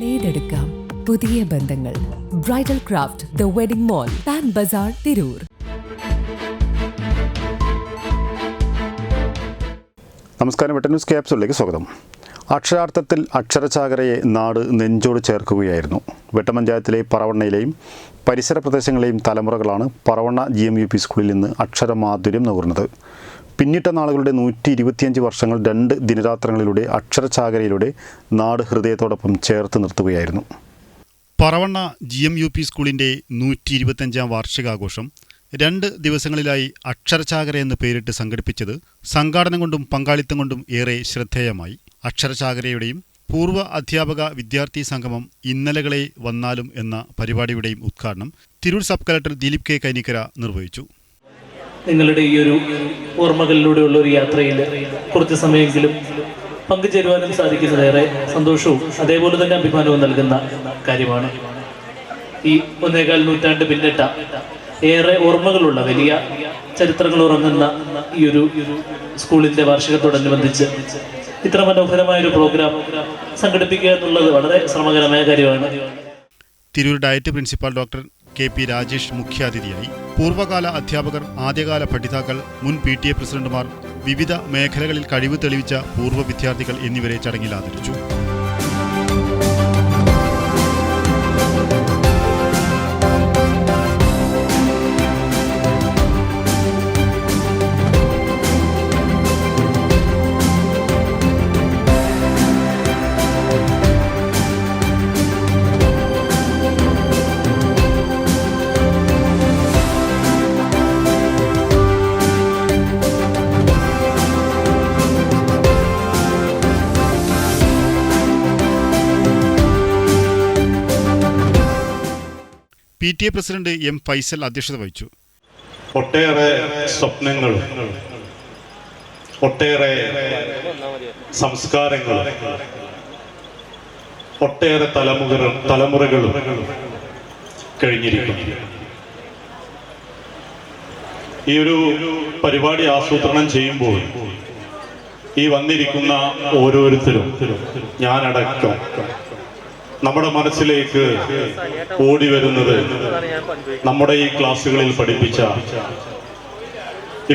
നേടെടുക്കാം പുതിയ ബന്ധങ്ങൾ. Bridal craft the wedding mall, Pan Bazar, Tirur. നമസ്കാരം. വെട്ടൻ ന്യൂസ് ക്യാപ്സൂളിലേക്ക് സ്വാഗതം. അക്ഷരാർത്ഥത്തിൽ അക്ഷരചാകരയെ നാട് നെഞ്ചോട് ചേർക്കുകയായിരുന്നു. വെട്ടപഞ്ചായത്തിലെ പറവണ്ണയിലെയും പരിസര പ്രദേശങ്ങളിലെയും തലമുറകളാണ് പറവണ്ണ GMUP സ്കൂളിൽ നിന്ന് അക്ഷരമാധുര്യം നുകർന്നത്. പിന്നിട്ട നാളുകളുടെ 125 വർഷങ്ങൾ 2 ദിനരാത്രങ്ങളിലൂടെ അക്ഷരചാകരയിലൂടെ നാട് ഹൃദയത്തോടൊപ്പം ചേർത്ത് നിർത്തുകയായിരുന്നു. പറവണ്ണ GMUP സ്കൂളിൻ്റെ 125ാം വാർഷികാഘോഷം 2 ദിവസങ്ങളിലായി അക്ഷരചാകര എന്ന് പേരിട്ട് സംഘടിപ്പിച്ചത് സംഘാടനം കൊണ്ടും പങ്കാളിത്തം കൊണ്ടും ഏറെ ശ്രദ്ധേയമായി. അക്ഷരചാകരയുടെയും പൂർവ്വ അധ്യാപക വിദ്യാർത്ഥി സംഗമം ഇന്നലകളെ വന്നാലും എന്ന പരിപാടിയുടെയും ഉദ്ഘാടനം Tirur sub collector Dileep K. Kainikkara നിർവഹിച്ചു. നിങ്ങളുടെ ഈ ഒരു ഓർമ്മകളിലൂടെയുള്ള ഒരു യാത്രയിൽ കുറച്ച് സമയമെങ്കിലും പങ്കുചേരുവാനും സാധിക്കുന്നത് ഏറെ സന്തോഷവും അതേപോലെ തന്നെ അഭിമാനവും നൽകുന്ന കാര്യമാണ്. ഈ 1.25 നൂറ്റാണ്ട് പിന്നിട്ട ഏറെ ഓർമ്മകളുള്ള വലിയ ചരിത്രങ്ങൾ ഉറങ്ങുന്ന ഈ ഒരു സ്കൂളിൻ്റെ വാർഷികത്തോടനുബന്ധിച്ച് ഇത്ര മനോഹരമായൊരു പ്രോഗ്രാം സംഘടിപ്പിക്കുക എന്നുള്ളത് വളരെ ശ്രമകരമായ കാര്യമാണ്. Tirur diet principal doctor KP Rajesh മുഖ്യാതിഥിയായി. പൂർവ്വകാല അധ്യാപകർ, ആദ്യകാല പഠിതാക്കൾ, മുൻ PTA പ്രസിഡന്റുമാർ, വിവിധ മേഖലകളിൽ കഴിവ് തെളിയിച്ച പൂർവ്വ വിദ്യാർത്ഥികൾ എന്നിവരെ ചടങ്ങിൽ ആദരിച്ചു. PTA president M. ഫൈസൽ അധ്യക്ഷത വഹിച്ചു. ഒട്ടേറെ സ്വപ്നങ്ങളും ഒട്ടേറെ സംസ്കാരങ്ങളും ഒട്ടേറെ തലമുറകളും കഴിഞ്ഞിരിക്കുന്നു. ഈ ഒരു പരിപാടി ആസൂത്രണം ചെയ്യുമ്പോൾ ഈ വന്നിരിക്കുന്ന ഓരോരുത്തരും ഞാനടക്കം നമ്മുടെ മനസ്സിലേക്ക് ഓടി വരുന്നത് നമ്മുടെ ഈ ക്ലാസ്സുകളിൽ പഠിപ്പിച്ച,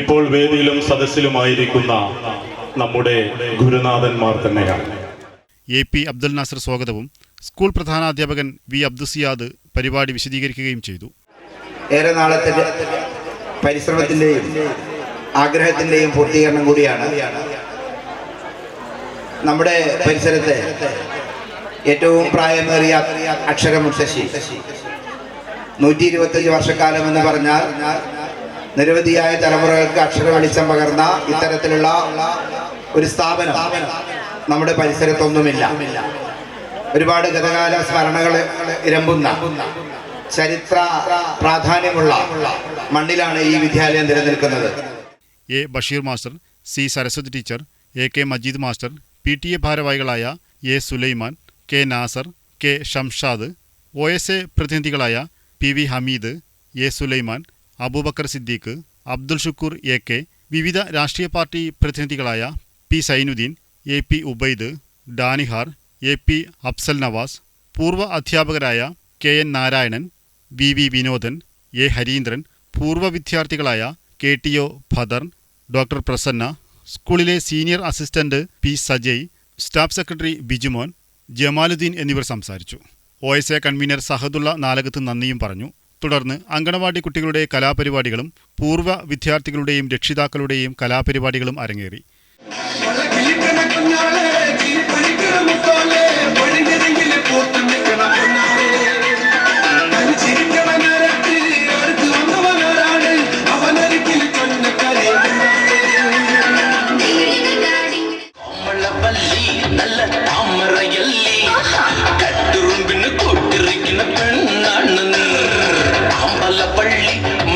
ഇപ്പോൾ വേദിയിലും സദസ്സിലുമായിരിക്കുന്ന നമ്മുടെ ഗുരുനാഥന്മാർ തന്നെയാണ്. AP അബ്ദുൽ നാസർ സ്വാഗതവും സ്കൂൾ പ്രധാനാധ്യാപകൻ V. അബ്ദുസിയാദ് പരിപാടി വിശദീകരിക്കുകയും ചെയ്തു. ഏറെ നാളത്തെ പരിശ്രമത്തിൻ്റെയും ആഗ്രഹത്തിൻ്റെയും പൂർത്തീകരണം കൂടിയാണ് നമ്മുടെ പരിസരത്തെ ഏറ്റവും പ്രായമേറിയ അക്ഷരമുത്തശ്ശി. 125 വർഷക്കാലം എന്ന് പറഞ്ഞാൽ നിരവധിയായ തലമുറകൾക്ക് അക്ഷര വെളിച്ചം പകർന്ന ഇത്തരത്തിലുള്ള ഒരു സ്ഥാപനം നമ്മുടെ പരിസരത്തൊന്നുമില്ല. ഒരുപാട് ഗതകാല സ്മരണകൾ ഇരമ്പുന്ന ചരിത്ര പ്രാധാന്യമുള്ള മണ്ണിലാണ് ഈ വിദ്യാലയം നിലനിൽക്കുന്നത്. A. Basheer master, C. Saraswathi teacher, AK Majeed master, PTA ഭാരവാഹികളായ A. Sulaiman, K. Nasar, K. Shamshad, OSA പ്രതിനിധികളായ PV Hameed, A. Sulaiman, Abubakar Siddique, Abdul Shukoor AK, വിവിധ രാഷ്ട്രീയ പാർട്ടി പ്രതിനിധികളായ P. സൈനുദ്ദീൻ, AP ഉബൈദ്, ഡാനിഹാർ, AP അഫ്സൽ നവാസ്, പൂർവ്വ അധ്യാപകരായ KN Narayanan, VV Vinodan, A. Harindran, പൂർവ്വ വിദ്യാർത്ഥികളായ KTO ഫദർ, ഡോക്ടർ പ്രസന്ന, സ്കൂളിലെ senior assistant P. Sajay, staff secretary Bijumon, Jamaludheen എന്നിവർ സംസാരിച്ചു. OSA കൺവീനർ സഹദുള്ള നാലകത്ത് നന്ദിയും പറഞ്ഞു. തുടർന്ന് അങ്കണവാടി കുട്ടികളുടെ കലാപരിപാടികളും പൂർവ്വ വിദ്യാർത്ഥികളുടെയും രക്ഷിതാക്കളുടെയും കലാപരിപാടികളും അരങ്ങേറി.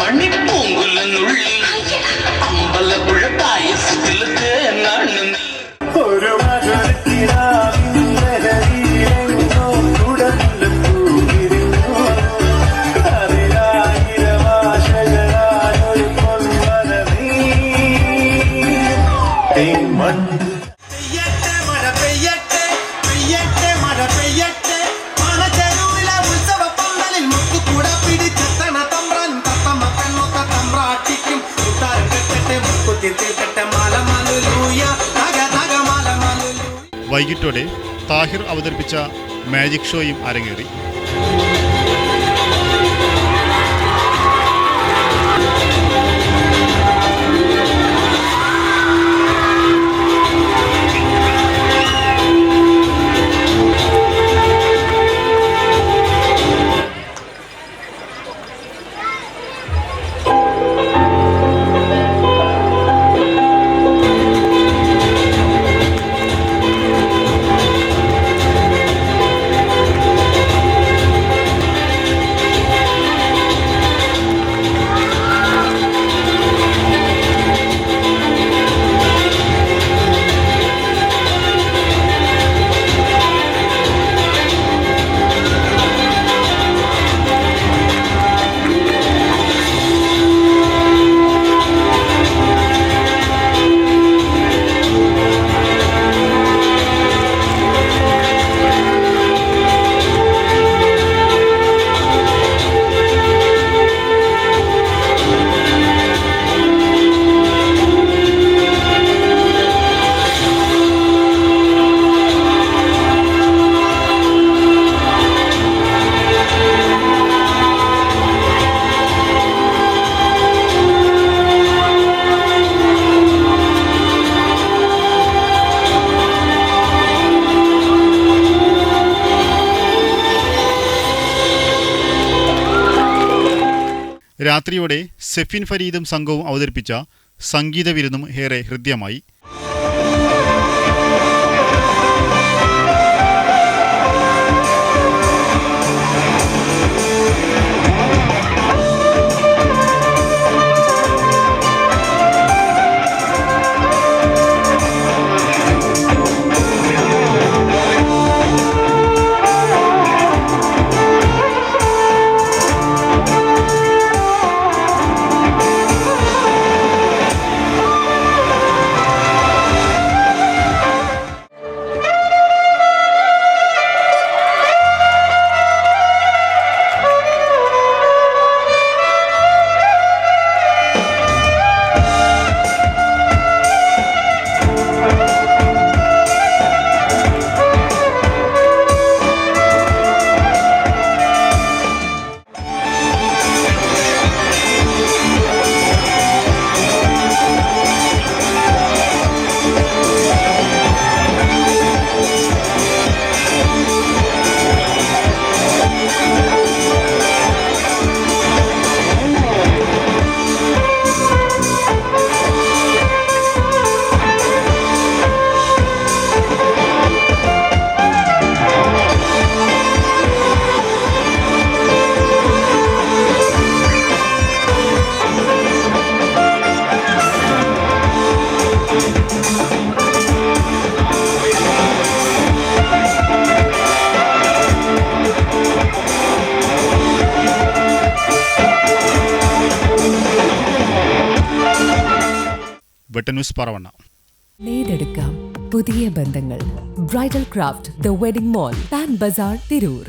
മണിപ്പൂങ്കുലെന്നുള്ളിൽ അമ്പലപ്പുഴ പായസത്തിൽ തേനാണ്. വൈകിട്ടോടെ താഹിർ അവതരിപ്പിച്ച മാജിക് ഷോയും അരങ്ങേറി. രാത്രിയോടെ സെഫിൻ ഫരീദും സംഘവും അവതരിപ്പിച്ച സംഗീത വിരുന്നും ഏറെ ഹൃദ്യമായി. വെട്ടന്യൂസ് പറവണ്ണ. നേടെടുക്കാം പുതിയ ബന്ധങ്ങൾ. Bridal craft the wedding mall, Pan Bazar, Tirur.